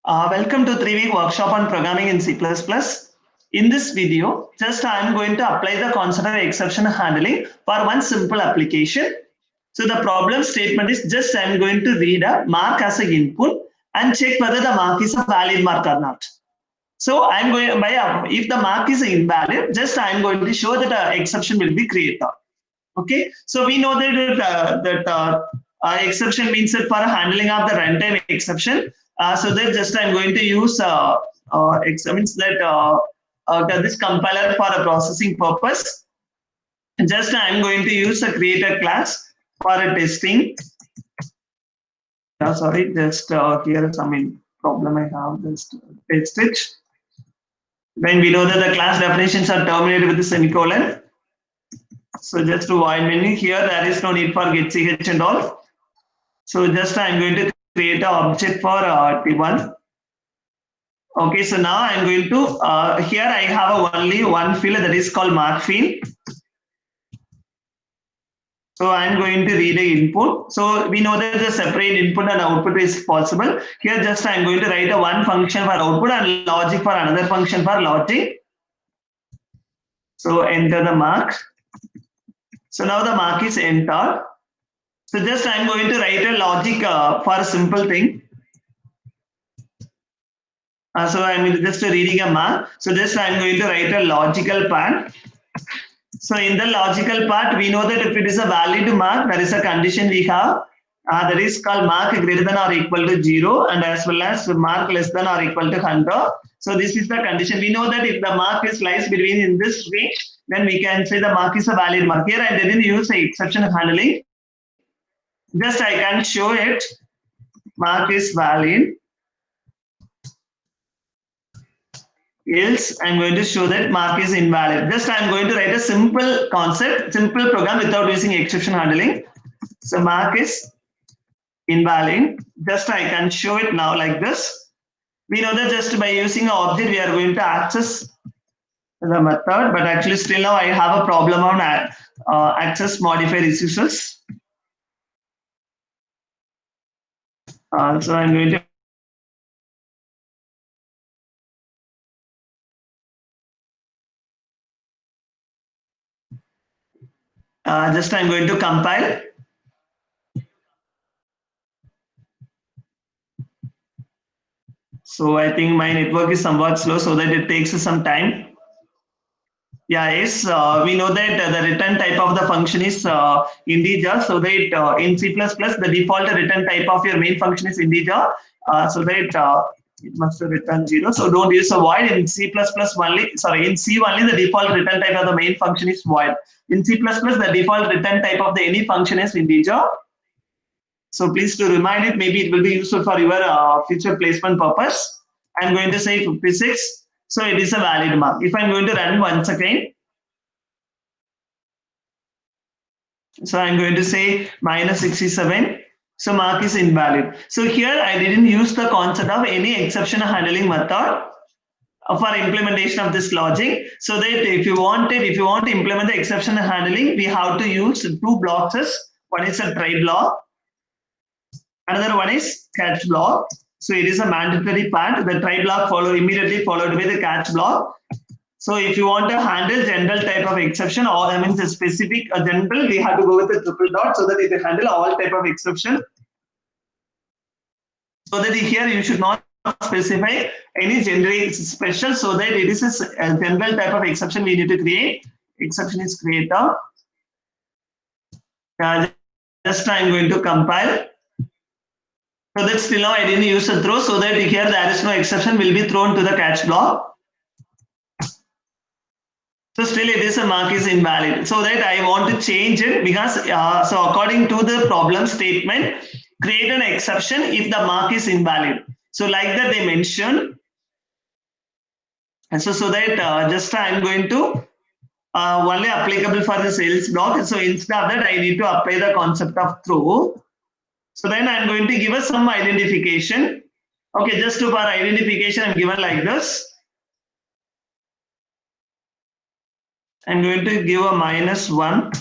Welcome to 3-week workshop on programming in C++. In this video, just I am going to apply the concept of exception handling for one simple application. So the problem statement is just I am going to read a mark as an input and check whether the mark is a valid mark or not. So I am going by if the mark is invalid, just I am going to show that an exception will be created. Okay, so we know that exception means that for handling of the runtime exception. So that just I'm going to use means that this compiler for a processing purpose. Just I'm going to use a creator class for a testing. Sorry, just here some problem I have. Just test it. When we know that the class definitions are terminated with a semicolon. So just to avoid menu here, there is no need for getch and all. So just I'm going to create an object for T1. Okay, so now I'm going to, here I have only one field that is called mark field. So I'm going to read the input. So we know that the separate input and output is possible. Here just I'm going to write a one function for output and logic for another function for logic. So enter the mark. So now the mark is entered. So just I'm going to write a logic for a simple thing. So I'm just reading a mark. So just I'm going to write a logical part. So in the logical part, we know that if it is a valid mark, there is a condition we have. That is called mark greater than or equal to 0 and as well as mark less than or equal to 100. So this is the condition. We know that if the mark is lies between in this range, then we can say the mark is a valid mark. Here I didn't use the exception handling. Just I can show it. Mark is valid. Else I'm going to show that mark is invalid. Just I'm going to write a simple concept, simple program without using exception handling. So mark is invalid. Just I can show it now like this. We know that just by using an object we are going to access the method, but actually still now I have a problem on access modify resources. So I'm going to just I'm going to compile. So I think my network is somewhat slow, so that it takes some time. Yeah, yes, we know that the return type of the function is integer. So that in C++, the default return type of your main function is integer. So that it must return 0. So don't use a void. In C++ only, sorry, in C only the default return type of the main function is void. In C++, the default return type of the any function is integer. So please to remind it, maybe it will be useful for your future placement purpose. I'm going to say 56. So it is a valid mark. If I'm going to run once again, so I'm going to say minus 67. So mark is invalid. So here I didn't use the concept of any exception handling method for implementation of this logic. So that if you want to implement the exception handling, we have to use two blocks. One is a try block. Another one is catch block. So it is a mandatory part. The try block immediately followed by the catch block. So if you want to handle general type of exception, or I mean the specific general, we have to go with a triple dot so that it will handle all type of exception. So that here you should not specify any generic special, so that it is a general type of exception we need to create. Exception is creator. Just I'm going to compile. So that still now I didn't use a throw, so that here there is no exception will be thrown to the catch block. So still it is a mark is invalid. So that I want to change it because so according to the problem statement, create an exception if the mark is invalid. So like that they mentioned. And so that just I'm going to only applicable for the sales block. So instead of that I need to apply the concept of throw. So then I'm going to give us some identification. Okay, just for identification, I'm given like this. I'm going to give a -1.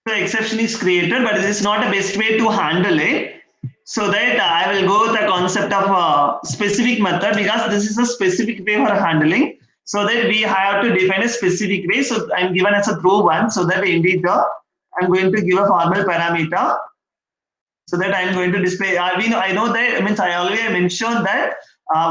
The exception is created, but this is not a best way to handle it. So that I will go with the concept of specific method, because this is a specific way for handling. So that we have to define a specific way. So I'm given as a true one. So that integer, I'm going to give a formal parameter. So that I'm going to display. I know that means I already mentioned that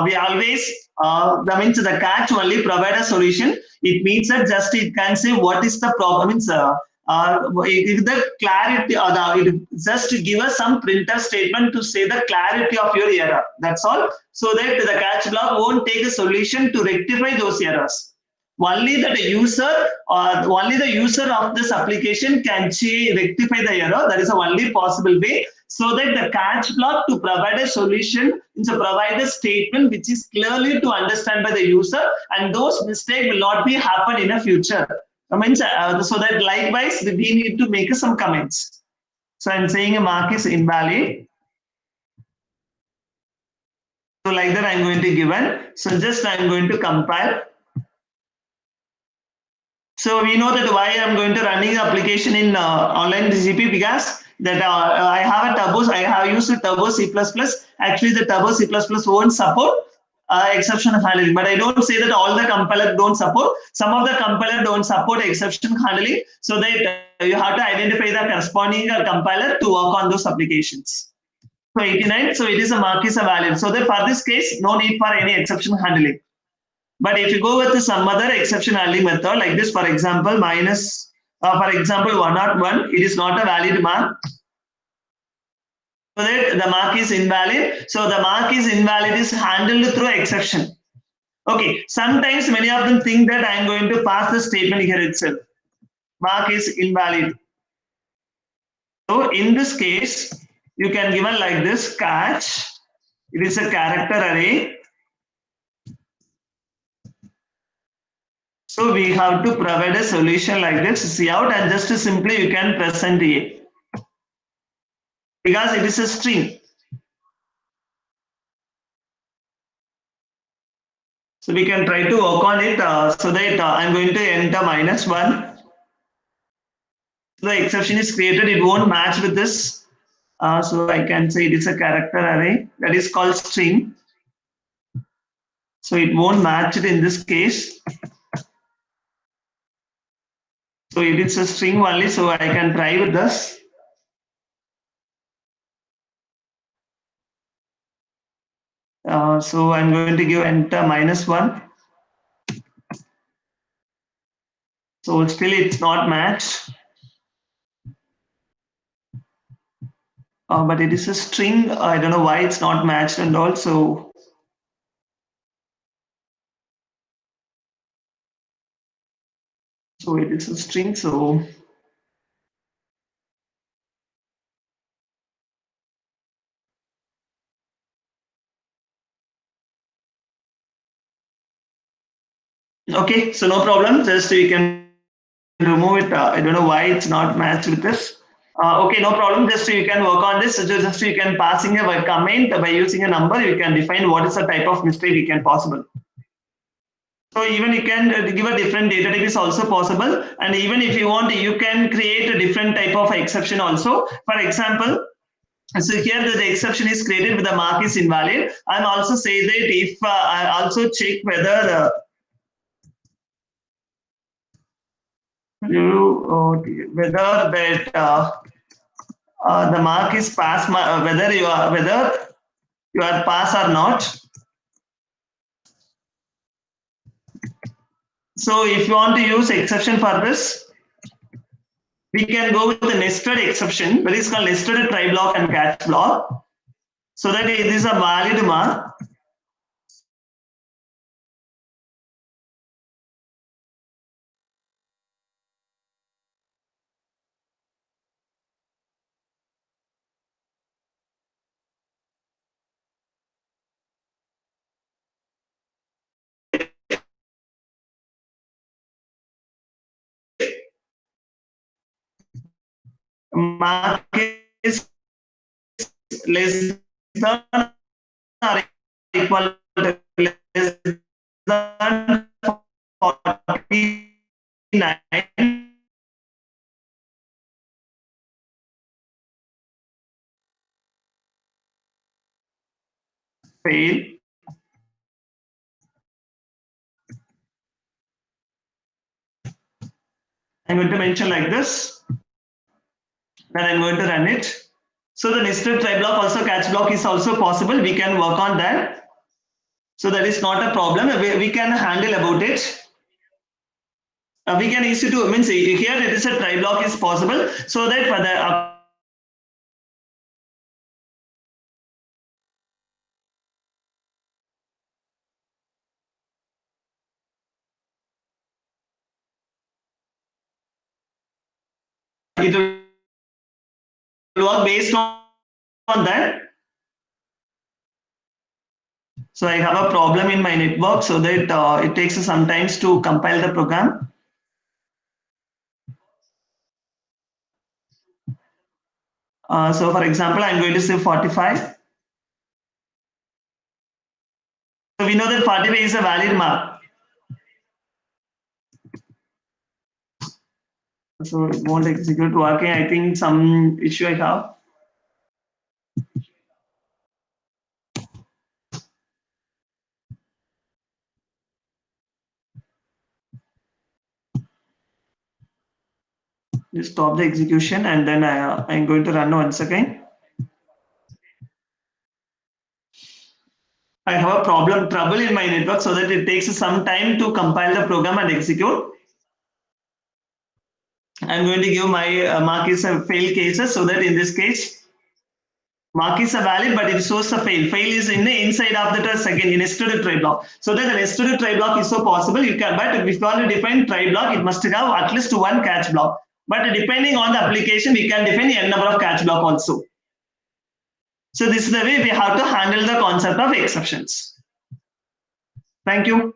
we always that means the catch only provide a solution. It means that just it can say what is the problem. Means if the clarity or it just to give us some printer statement to say the clarity of your error. That's all. So that the catch block won't take a solution to rectify those errors. Only that the user or only the user of this application can rectify the error. That is the only possible way. So that the catch block to provide a solution is to provide a statement which is clearly to understand by the user, and those mistakes will not be happen in the future. I mean, so that likewise we need to make some comments. So I'm saying a mark is invalid. So like that I'm going to given. So just I'm going to compile. So we know that why I'm going to running the application in online GP, because that I have a Turbo, I have used a Turbo C++. Actually, the Turbo C++ won't support exception handling, but I don't say that all the compiler don't support. Some of the compiler don't support exception handling, so that you have to identify the corresponding compiler to work on those applications. So 89, so it is a mark is a valid. So that for this case, no need for any exception handling. But if you go with some other exception handling method like this, for example, minus, for example, 101, it is not a valid mark. So that the mark is invalid. So the mark is invalid is handled through exception. Okay, sometimes many of them think that I am going to pass the statement here itself. Mark is invalid. So in this case, you can give it like this, catch. It is a character array. So we have to provide a solution like this, cout, and just simply you can present A, because it is a string. So we can try to work on it so that I'm going to enter -1. The exception is created, it won't match with this. So I can say it is a character array that is called string. So it won't match it in this case. So it is a string only, so I can try with this. So I'm going to give enter -1. So still it's not matched. But it is a string. I don't know why it's not matched, and also so it is a string. So okay, so no problem. Just you can remove it. I don't know why it's not matched with this. Okay, no problem. Just you can work on this. So just you can passing a comment by using a number. You can define what is the type of mistake you can possible. So even you can give a different data type is also possible. And even if you want, you can create a different type of exception also. For example, so here the exception is created with the mark is invalid. I'm also say that if I also check whether whether that the mark is pass, whether you are pass or not. So if you want to use exception for this, we can go with the nested exception, that is called nested try block and catch block. So that it is a valid mark. Mark is less than or equal to less than 49. fail. I'm going to mention like this. Then I'm going to run it. So the nested try block, also catch block is also possible. We can work on that. So that is not a problem. We can handle about it. We can easy to means here it is a try block is possible. So that for the it will work based on that. So I have a problem in my network, so that it takes some time to compile the program. So for example, I'm going to say 45. So we know that 45 is a valid mark. So it won't execute working. I think some issue I have. Just stop the execution and then I'm going to run once again. I have a trouble in my network, so that it takes some time to compile the program and execute. I'm going to give my mark is a fail cases, so that in this case, mark is a valid, but it shows a fail. Fail is in the inside of the second nested try block. So that the nested try block is so possible. You can, but if you want to define try block, it must have at least one catch block. But depending on the application, we can define n number of catch block also. So this is the way we have to handle the concept of exceptions. Thank you.